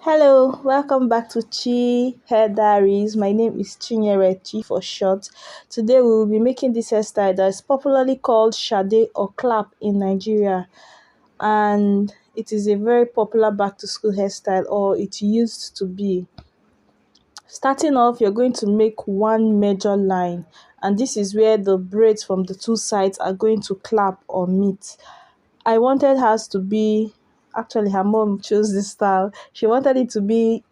Hello, welcome back to Chi Hair Diaries. My name is Chinyere Chi for short. Today we will be making this hairstyle that is popularly called Shade or clap in Nigeria, and it is a very popular back to school hairstyle, or it used to be. Starting off, you're going to make one major line, and this is where the braids from the two sides are going to clap or meet. I wanted hers to be, actually her mom chose this style. She wanted it to be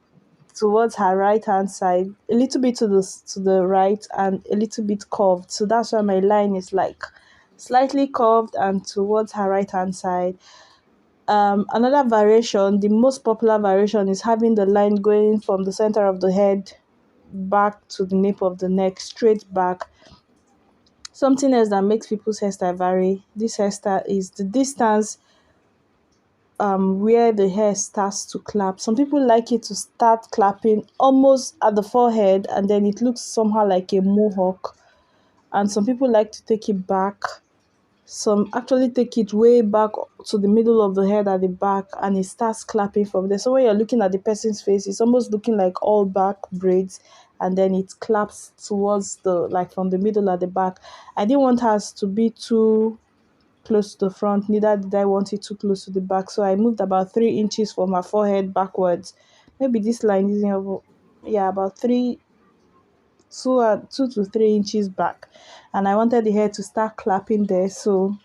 towards her right hand side, a little bit to the right and a little bit curved. So that's why my line is like slightly curved and towards her right hand side. Another variation, the most popular variation, is having the line going from the center of the head back to the nape of the neck, straight back. Something else that makes people's hairstyle vary. This hairstyle is the distance where the hair starts to clap. Some people like it to start clapping almost at the forehead and then it looks somehow like a mohawk. And some people like to take it back. Some actually take it way back to the middle of the head at the back and it starts clapping from there. So when you're looking at the person's face, it's almost looking like all back braids and then it claps towards the like from the middle at the back. I didn't want us to be too close to the front, neither did I want it too close to the back. So I moved about 3 inches from my forehead backwards. Maybe this line isn't yeah, about 2 to 3 inches back. And I wanted the hair to start clapping there. So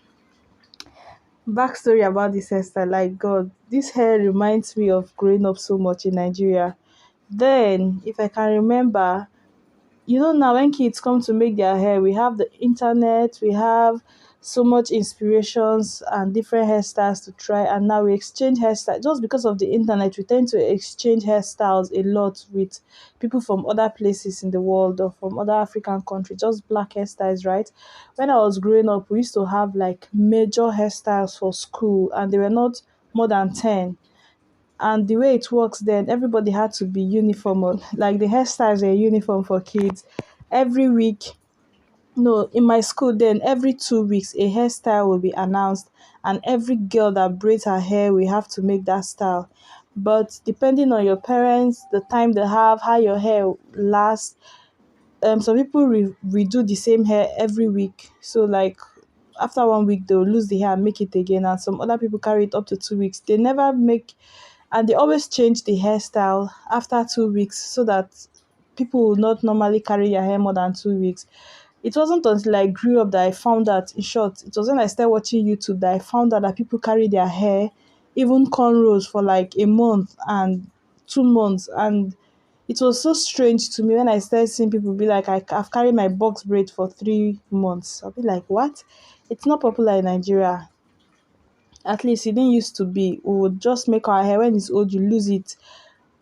backstory about this hairstyle, like God, this hair reminds me of growing up so much in Nigeria. Then, if I can remember, now when kids come to make their hair, we have the internet, we have so much inspirations and different hairstyles to try, and now we exchange hairstyles just because of the internet. We tend to exchange hairstyles a lot with people from other places in the world or from other African countries, just black hairstyles, right? When I was growing up, we used to have like major hairstyles for school, and they were not more than 10. And the way it works then, everybody had to be uniform like the hairstyles are uniform for kids every week. No, in my school then, every 2 weeks a hairstyle will be announced, and every girl that braids her hair we have to make that style. But depending on your parents, the time they have, how your hair lasts, some people redo the same hair every week. So like after 1 week they'll lose the hair and make it again, and some other people carry it up to 2 weeks. They never make, and they always change the hairstyle after 2 weeks so that people will not normally carry their hair more than 2 weeks. It wasn't until I grew up that I found out, in short, it was when I started watching YouTube that I found out that people carry their hair, even cornrows, for like a month and 2 months. And it was so strange to me when I started seeing people be like, I've carried my box braid for 3 months. I'll be like, what? It's not popular in Nigeria. At least it didn't used to be. We would just make our hair, when it's old, you lose it.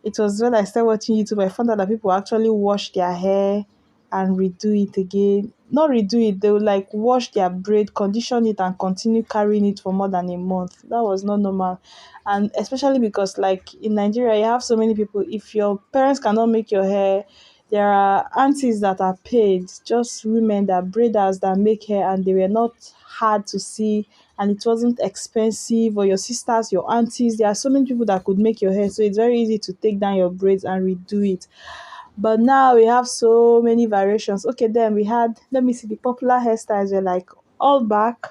It was when I started watching YouTube, I found out that people actually wash their hair and redo it again. Not redo it, they would like wash their braid, condition it, and continue carrying it for more than a month. That was not normal. And especially because, like, in Nigeria, you have so many people. If your parents cannot make your hair, there are aunties that are paid, just women that braiders that make hair, and they were not hard to see, and it wasn't expensive. Or your sisters, your aunties, there are so many people that could make your hair, so it's very easy to take down your braids and redo it. But now we have so many variations. Okay, then we had, let me see, the popular hairstyles were like all back,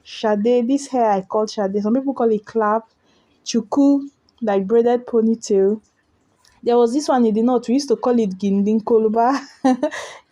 shade. This hair I call shade, some people call it clap, chuku, like braided ponytail. There was this one in the north, we used to call it gindin koluba.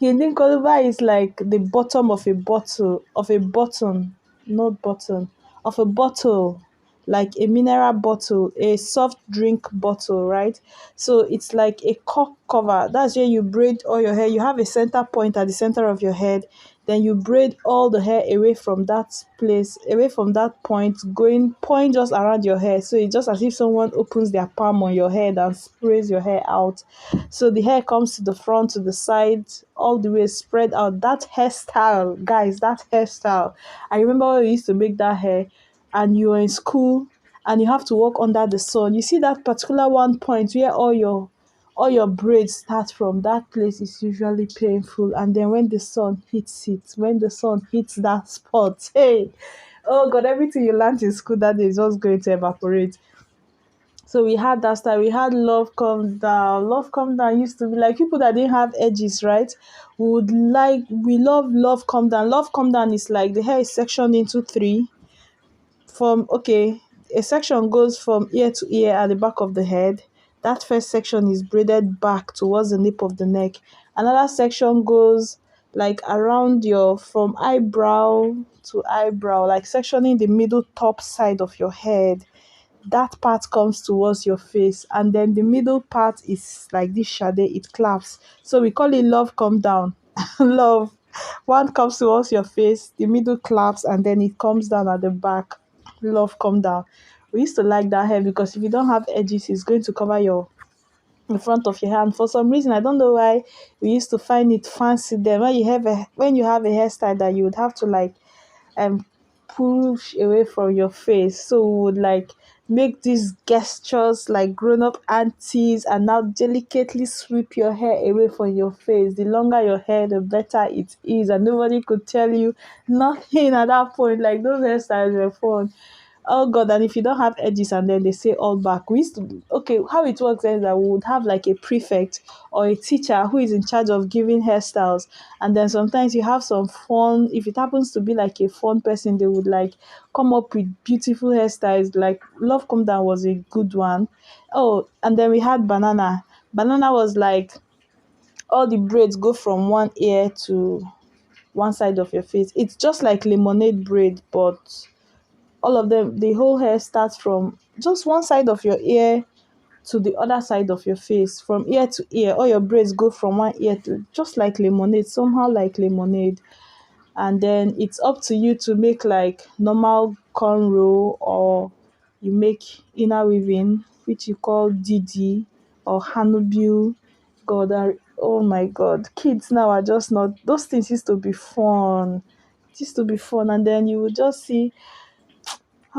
Gindin koluba is like the bottom of a bottle, of a button, not button, of a bottle, like a mineral bottle, a soft drink bottle, right? So it's like a cork cover. That's where you braid all your hair. You have a center point at the center of your head. Then you braid all the hair away from that place, away from that point, going point just around your hair. So it's just as if someone opens their palm on your head and sprays your hair out. So the hair comes to the front, to the side, all the way spread out. That hairstyle, guys, that hairstyle. I remember when we used to make that hair, and you were in school and you have to walk under the sun. You see that particular one point where all your braids start from, that place is usually painful. And then when the sun hits it, when the sun hits that spot, hey, oh God, everything you learned in school that day is just going to evaporate. So we had that style. We had Love Come Down. Love Come Down used to be like people that didn't have edges, right? We love Love Come Down. Love Come Down is like the hair is sectioned into three. From okay, a section goes from ear to ear at the back of the head. That first section is braided back towards the nape of the neck. Another section goes like around your from eyebrow to eyebrow, like sectioning the middle top side of your head. That part comes towards your face, and then the middle part is like this shade, it claps. So we call it love come down. Love. One comes towards your face, the middle claps, and then it comes down at the back. Love come down. We used to like that hair because if you don't have edges, it's going to cover your in front of your hand. For some reason, I don't know why we used to find it fancy then. When you have a hairstyle that you would have to like um push away from your face. So we would like make these gestures like grown up aunties and now delicately sweep your hair away from your face. The longer your hair, the better it is, and nobody could tell you nothing at that point. Like those hairstyles were fun. Oh God, and if you don't have edges and then they say all back, we used to okay, how it works is that we would have like a prefect or a teacher who is in charge of giving hairstyles. And then sometimes you have some fun, if it happens to be like a fun person, they would like come up with beautiful hairstyles. Like Love Come Down was a good one. Oh, and then we had banana. Banana was like all the braids go from one ear to one side of your face. It's just like lemonade braid, but all of them, the whole hair starts from just one side of your ear to the other side of your face, from ear to ear. All your braids go from one ear to just like lemonade, somehow like lemonade. And then it's up to you to make like normal cornrow, or you make inner weaving, which you call Didi or Hanubiu. God, oh my God, kids now are just not. Those things used to be fun. It used to be fun, and then you would just see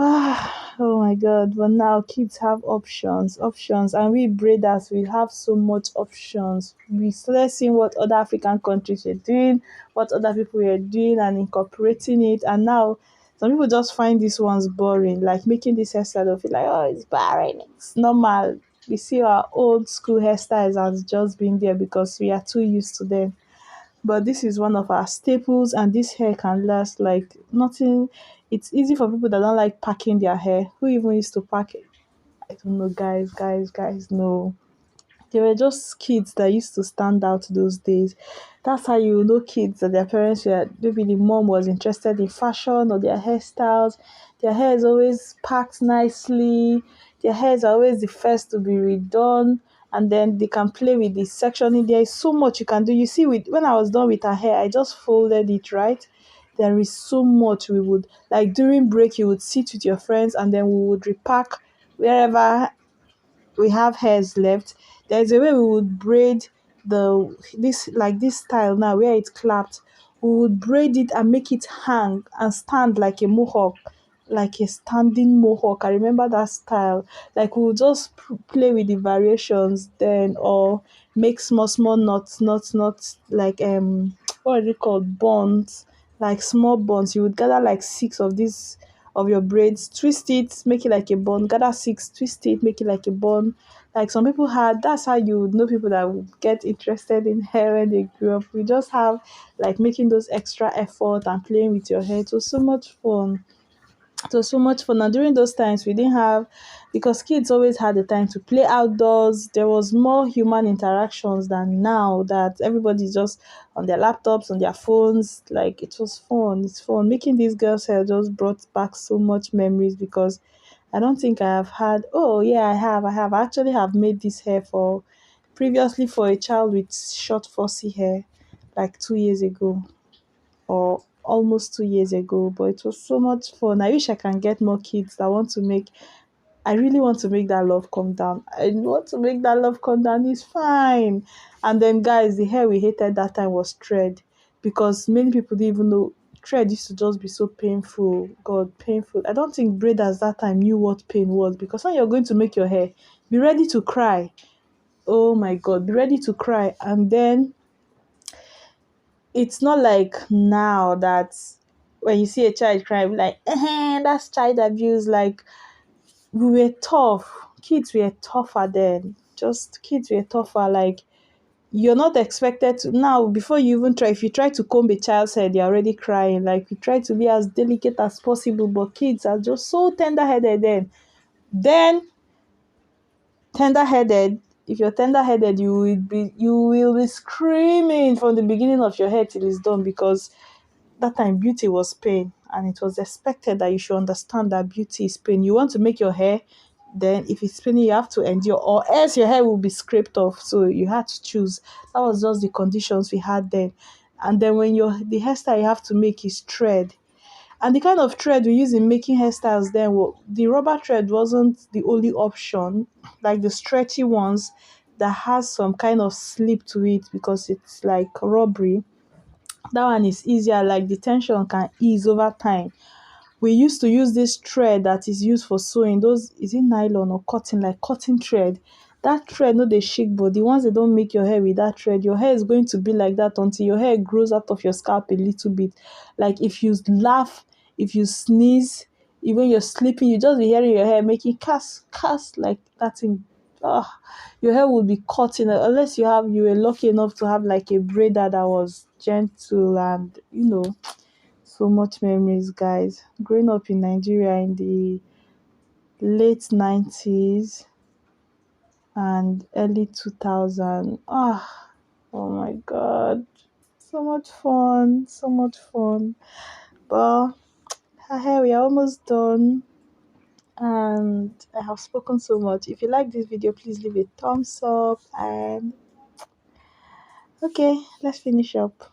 oh my God. But now kids have options, and we braiders, we have so much options. We started seeing what other African countries were doing, what other people were doing, and incorporating it. And now some people just find these ones boring, like making this hairstyle of it, like, oh, it's boring, it's normal. We see our old school hairstyles as just being there because we are too used to them. But this is one of our staples, and this hair can last like nothing. It's easy for people that don't like packing their hair. Who even used to pack it? I don't know, guys, no. They were just kids that used to stand out those days. That's how you know kids that their parents were, maybe the mom was interested in fashion or their hairstyles. Their hair is always packed nicely. Their hairs are always the first to be redone. And then they can play with the sectioning. There is so much you can do. You see, with when I was done with her hair, I just folded it right. There is so much we would like during break. You would sit with your friends, and then we would repack wherever we have hairs left. There's a way we would braid this style now where it clapped. We would braid it and make it hang and stand like a mohawk, like a standing mohawk. I remember that style. Like we would just play with the variations then, or make small knots like what are they called, bonds, like small bonds. You would gather like six of these of your braids, twist it, make it like a bun, gather six, twist it, make it like a bun. Like some people had, that's how you would know people that would get interested in hair when they grew up. We just have like making those extra effort and playing with your hair. It was so much fun. It was so much fun. And during those times, we didn't have, because kids always had the time to play outdoors. There was more human interactions than now that everybody's just on their laptops, on their phones. Like it was fun. It's fun. Making these girls' hair just brought back so much memories because I don't think I have had. Oh yeah, I have. I have. I actually have made this hair for previously for a child with short fussy hair, like 2 years ago or almost 2 years ago. But it was so much fun. I wish I can get more kids that want to make. I really want to make that love come down. I want to make that love come down. It's fine. And then, guys, the hair we hated that time was thread because many people didn't even know thread used to just be so painful. God, painful. I don't think braiders that time knew what pain was because when you're going to make your hair, be ready to cry. Oh my God, be ready to cry. And then it's not like now that when you see a child cry, be like, that's child abuse. Like we were tough. kids were tougher then. Just kids were tougher. Like, you're not expected to now, before you even try, if you try to comb a child's head, you're already crying. Like, we try to be as delicate as possible, but kids are just so tender-headed then tender-headed. If you're tender-headed, you will be screaming from the beginning of your head till it's done, because that time beauty was pain, and it was expected that you should understand that beauty is pain. You want to make your hair, then if it's paining, you have to endure, or else your hair will be scraped off. So you had to choose. That was just the conditions we had then. And then when the hairstyle you have to make is thread, and the kind of thread we use in making hairstyles then, the rubber thread wasn't the only option, like the stretchy ones that has some kind of slip to it because it's like rubbery. That one is easier, like the tension can ease over time. We used to use this thread that is used for sewing. Those, is it nylon or cotton, like cotton thread? That thread no dey shake body. Once they don't make your hair with that thread, your hair is going to be like that until your hair grows out of your scalp a little bit. Like, if you laugh, if you sneeze, even you're sleeping, you just be hearing your hair making cast like that thing. Ah, your hair will be caught in unless you were lucky enough to have like a braider that was gentle, and so much memories, guys. Growing up in Nigeria in the late 90s and early 2000. Oh my God. So much fun. So much fun. But here we are almost done. And I have spoken so much. If you like this video, please leave a thumbs up. And okay, let's finish up.